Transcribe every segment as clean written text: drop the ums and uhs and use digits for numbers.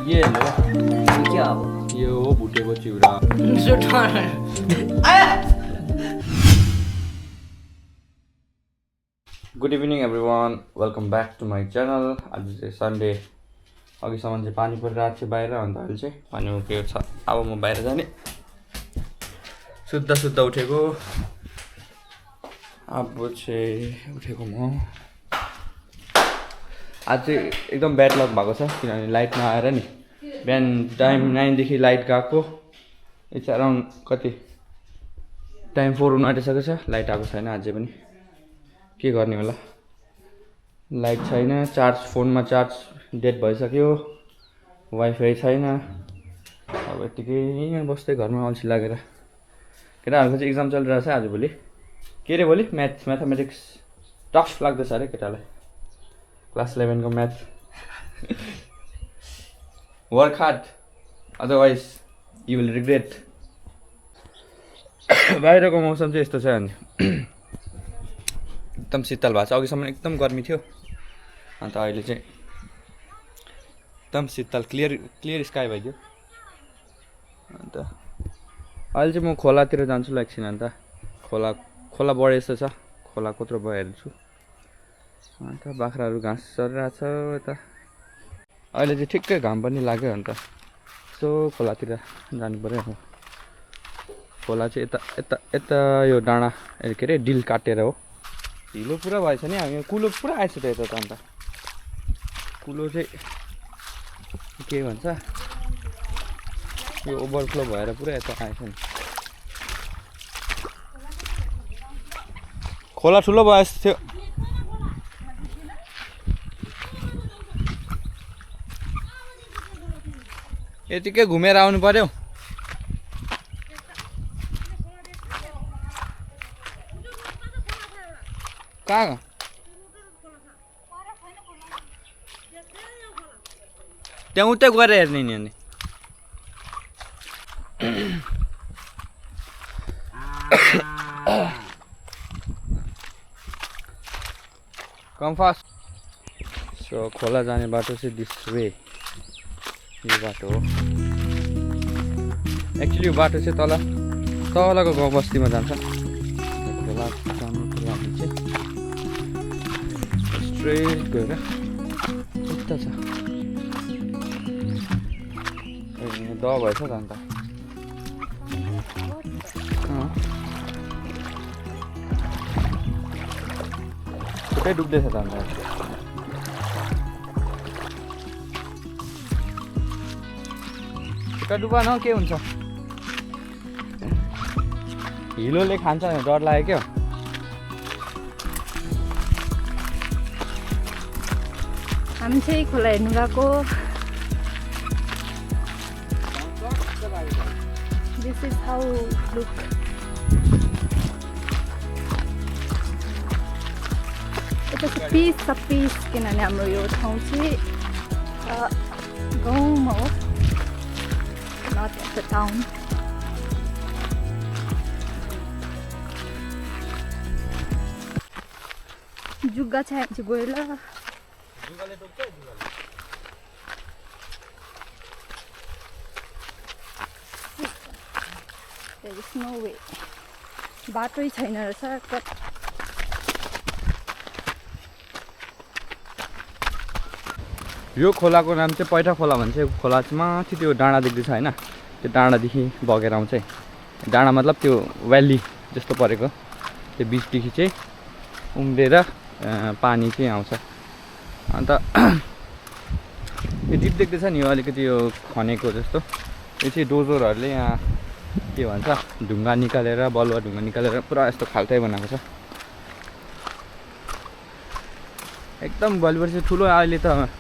ये लो क्या अब ये हो भुटेको चिउरा good evening everyone welcome back to my channel आज चाहिँ सन्डे अघिसम्म चाहिँ पानी परिरहेको थियो बाहिर अन्त अहिले चाहिँ पानी उठेको छ अब म बाहिर जाने शुद्ध उठेको अब चाहिँ उठेको म आज चाहिँ एकदम ब्याड लक भएको छ किनभने लाइट नआएर नि बिहान टाइम 9 देखि लाइट गएको इट्स अराउन्ड कति टाइम 4 हुन आँटिसकेको छ लाइट आएको छैन अझै पनि के गर्ने होला लाइट छैन चार्ज फोनमा चार्ज डेड भइसक्यो वाइफाई छैन अब यतिकै यहाँ बस्दै घरमा अल्छी लागेर केटाहरूको चाहिँ एक्जाम चलिरहेछ आजभोलि के रे भोलि म्याथमेटिक्स टफ लाग्दैछ अरे केटालाई क्लास 11 को math work hard otherwise you will regret बाहिरको मौसम चाहिँ यस्तो छ अनि एकदम शीतल भएको छ अघिसम्म एकदम गर्मी थियो अन्त अहिले चाहिँ एकदम शीतल क्लियर स्काई भइदियो अन्त अहिले चाहिँ म खोलातिर जान्छु ल एकछिन अन्त खोला बढे जस्तो छ खोला कत्रो भयो हेर्छु अन्त बाख्राहरू घाँस चरिरहेछ यता अहिले चाहिँ ठिक्कै घाम पनि लाग्यो अन्त यसो खोलातिर जानु पऱ्यो खोला चाहिँ यता यो डाँडा के अरे डिल काटेर हो हिलो पुरा भएछ नि हामी कुलो पुरा आएछ त यता त अन्त कुलो चाहिँ के भन्छ यो ओभरफ्लो भएर पुरा यता आएछ नि खोला ठुलो भयो जस्तो थियो यतिकै घुमेर आउनु पर्यो कहाँ त्यहाँ उतै गएर हेर्ने नि अनि कम फास्ट सो खोला जाने बाटो चाहिँ दिस वे यो बाटो हो एक्चुअली यो बाटो चाहिँ तलको गाउँ बस्तीमा जान्छ खोला जानुको लागि चाहिँ स्ट्रेट गएर उता छ द भएछ त अन्त छुट्टै डुब्दैछ त अन्त खुट्टा डुबा न के हुन्छ हिलोले खान्छ भने डर लाग्यो क्या हामी चाहिँ खोला हेर्नु गएको दिस इज हाउ लुक यता चाहिँ पिस किनभने हाम्रो यो ठाउँ चाहिँ गाउँमा हो not at the town. Jugga छ यहाँ चाहिँ गयो ल There is no way. बाटै छैन रहेछ यो खोलाको नाम चाहिँ पैठा खोला भन्छ खोला चाहिँ माथि त्यो डाँडा देख्दैछ होइन त्यो डाँडादेखि बगेर आउँछ डाँडा मतलब त्यो भ्याली जस्तो परेको त्यो बिचदेखि चाहिँ उम्रेर पानी चाहिँ आउँछ अन्त यो डिप देख्दैछ नि यो अलिकति यो खनेको जस्तो यो चाहिँ डोजरहरूले यहाँ के भन्छ ढुङ्गा निकालेर बलुवा ढुङ्गा निकालेर पुरा यस्तो खाल्टै बनाएको छ एकदम भोलिपर्सि ठुलो अहिले त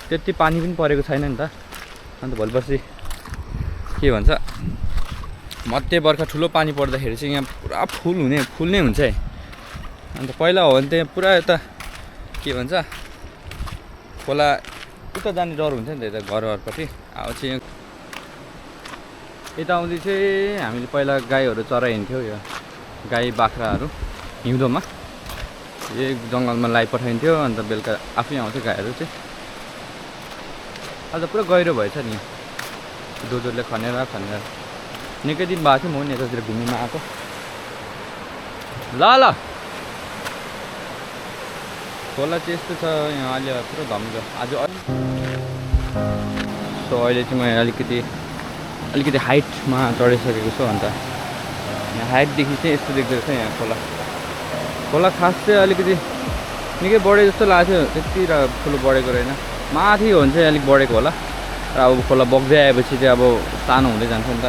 त्यति पानी पनि परेको छैन नि त अन्त भोलिपर्सि के भन्छ मध्य बर्खा ठुलो पानी पर्दाखेरि चाहिँ यहाँ पुरा फुल्ने हुन्छ है अन्त पहिला हो भने चाहिँ पुरा यता के भन्छ खोला उता जाने डर हुन्छ नि त यता घरहरूपट्टि अब चाहिँ यता आउँदै चाहिँ हामीले पहिला गाईहरू चराइन्थ्यो यो गाई बाख्राहरू हिउँदोमा यही जङ्गलमा लाई पठाइन्थ्यो अन्त बेलुका आफै आउँथ्यो गाईहरू चाहिँ आज पुरा गहिरो भएछ नि दोजोरले खनेर निकै दिन भएको थियो म पनि यतातिर घुम्नुमा आएको ल ल खोला चाहिँ यस्तो छ यहाँ अहिले पुरा धमिलो आज सो अहिले चाहिँ म अलिकति हाइटमा चढिसकेको छु अन्त यहाँ हाइटदेखि चाहिँ यस्तो देख्दो रहेछ यहाँ खोला खास चाहिँ अलिकति निकै बढे जस्तो लाग्थ्यो त्यति ठुलो बढेको रहेन माथि हो भने चाहिँ अलिक बढेको होला र अब खोला बग्दै आएपछि चाहिँ अब सानो हुँदै जान्छ नि त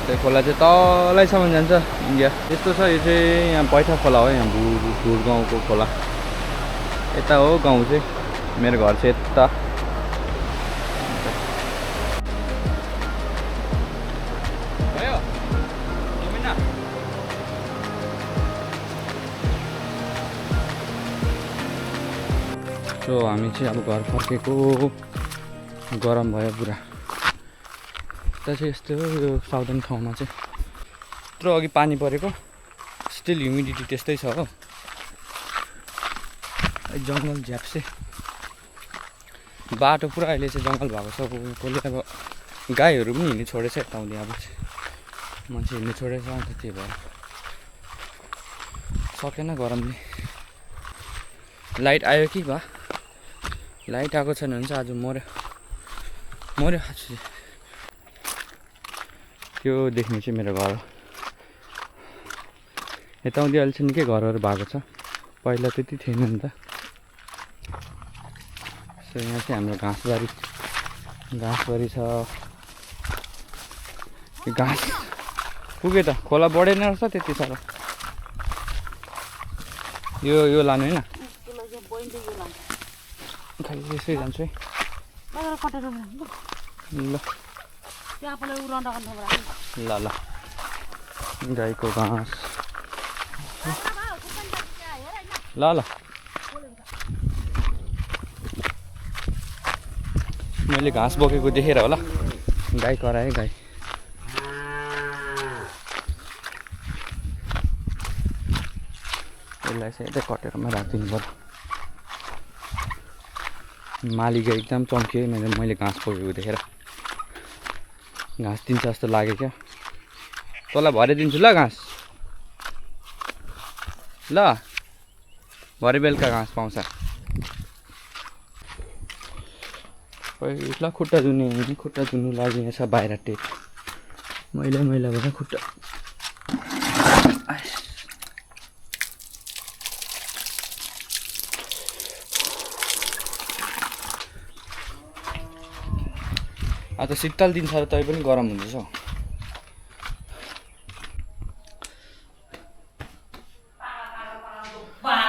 त्यो खोला चाहिँ तलैसम्म जान्छ इन्डिया यस्तो छ यो चाहिँ यहाँ पैठा खोला हो यहाँ भुर गाउँको खोला यता हो गाउँ चाहिँ मेरो घर चाहिँ यता भयो सो हामी चाहिँ अब घर फर्केको गरम भयो पुरा यता चाहिँ यस्तो हो यो साउदर्न ठाउँमा चाहिँ यत्रो अघि पानी परेको स्टिल ह्युमिडिटी त्यस्तै छ हो जङ्गल झ्याप्से बाटो पुरा अहिले चाहिँ जङ्गल भएको छ कसले अब गाईहरू पनि हिँड्नु छोडेछ यताउँदै अब चाहिँ मान्छे हिँड्नु छोडेछ अन्त त्यही भएर सकेन गरमले लाइट आयो कि बा लाइट आएको छैन भने चाहिँ आज मऱ्यो त्यो देख्नु चाहिँ मेरो घर हो यताउँदै अहिले चाहिँ निकै घरहरू भएको छ पहिला त्यति थिएन नि त सो यहाँ चाहिँ हाम्रो घाँसबारी छ घाँस पुग्यो त खोला बढेन रहेछ त्यति साह्रो यो लानु होइन खालि यसै जान्छु है ल ल गाईको घाँस ल मैले घाँस बोकेको देखेर होला गाई कराएँ गाई यसलाई चाहिँ यतै कटेरमा राखिदिनु पर्यो मालिक एकदम चम्कियो मैले घाँस बोकेको देखेर घाँस दिन्छ जस्तो लाग्यो क्या तँलाई भरे दिन्छु ल घाँस ल भरे बेलुका घाँस पाउँछ पहिला खुट्टा धुनु लागि छ बाहिर टेप मैला भएर खुट्टा अब त शीतल दिन छ र तै पनि गरम हुँदैछ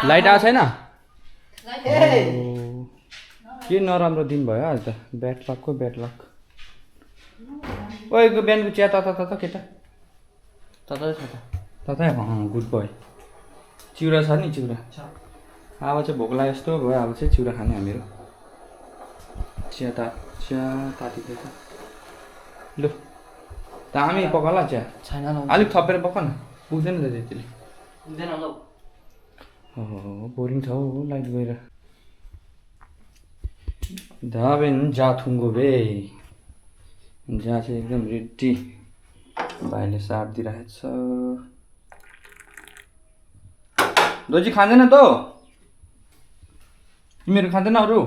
लाइट आएको छैन के नराम्रो दिन भयो आज त ब्याड लक ओएको बिहानको चिया तता केटा ततै छ ततै गुड बोय चिउरा छ नि चिउरा अब चाहिँ भोक लाग्यो जस्तो भयो अब चाहिँ चिउरा खाने हामीहरू चिया तातिँदैछ लु दामी पकाला चिया छैन अलिक थपेर पक न पुग्दैन त त्यतिले पुग्दैन ल बोरिङ छ हौ लाइट गएर धाबेन जाथुङ्गो बे जहाँ चाहिँ एकदम रेडी भाइले साथ दिइरहेको छ दोजी खाँदैन त तिमीहरू खाँदैन अरू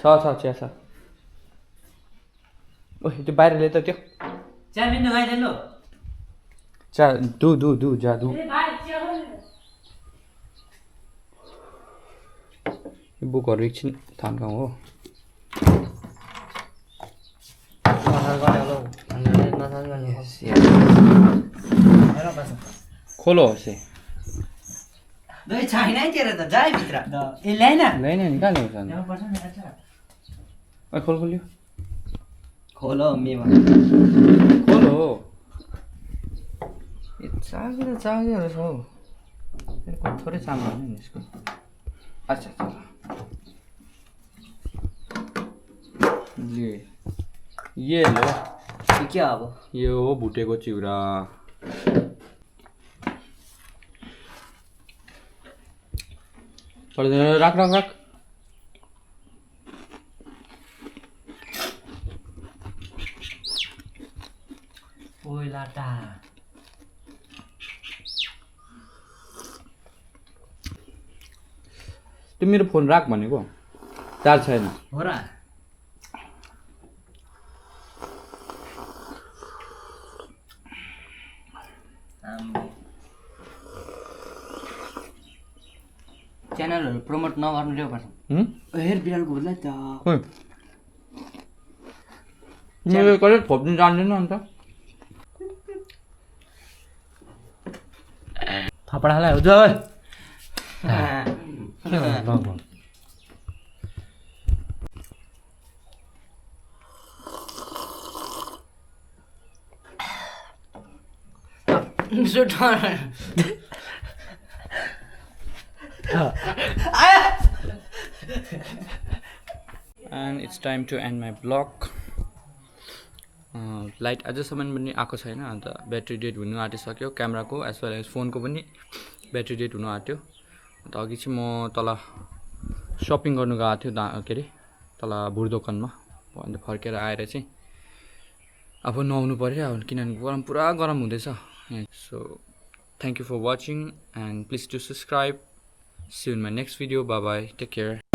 छ चिया छ ओइ त्यो बाहिर ल्याए त त्यो चिया मिन्नु खाइदेन लो चा दु जा दु बुकहरू एकछिन थान्काउँ हो खोलो से दही छैन है तेरो त जाए भित्र ए ल्याइन ल्याइन नि कहाँ ल्याउँछ खोल खोल्यो खोलो मेमा खोलो ए चागेर छ हौ थोरै चामल होइन नि यसको अच्छा ये लो के अब यो हो भुटेको चिउरा राख त्यो मेरो फोन राख भनेको चार्ज छैन हो र च्यानलहरु प्रमोट नगर्नु ल्याउ पर्छ हेर बिरालको बदला त खोइ मैले कहिले थप्नु जान्दैन अन्त थपडा हालै हो जय and it's time to end my blog लाइट अझसम्म पनि आएको छैन अन्त ब्याट्री डेड हुनु आँटिसक्यो क्यामेराको एज वेल एज फोनको पनि ब्याट्री डेड हुनु आँट्यो अन्त अघि चाहिँ म तल सपिङ गर्नु गएको थियो के अरे तल भुर दोकानमा अन्त फर्केर आएर चाहिँ अब नुहाउनु पऱ्यो अब किनभने पुरा गरम हुँदैछ so thank you for watching and please to subscribe see you in my next video bye bye take care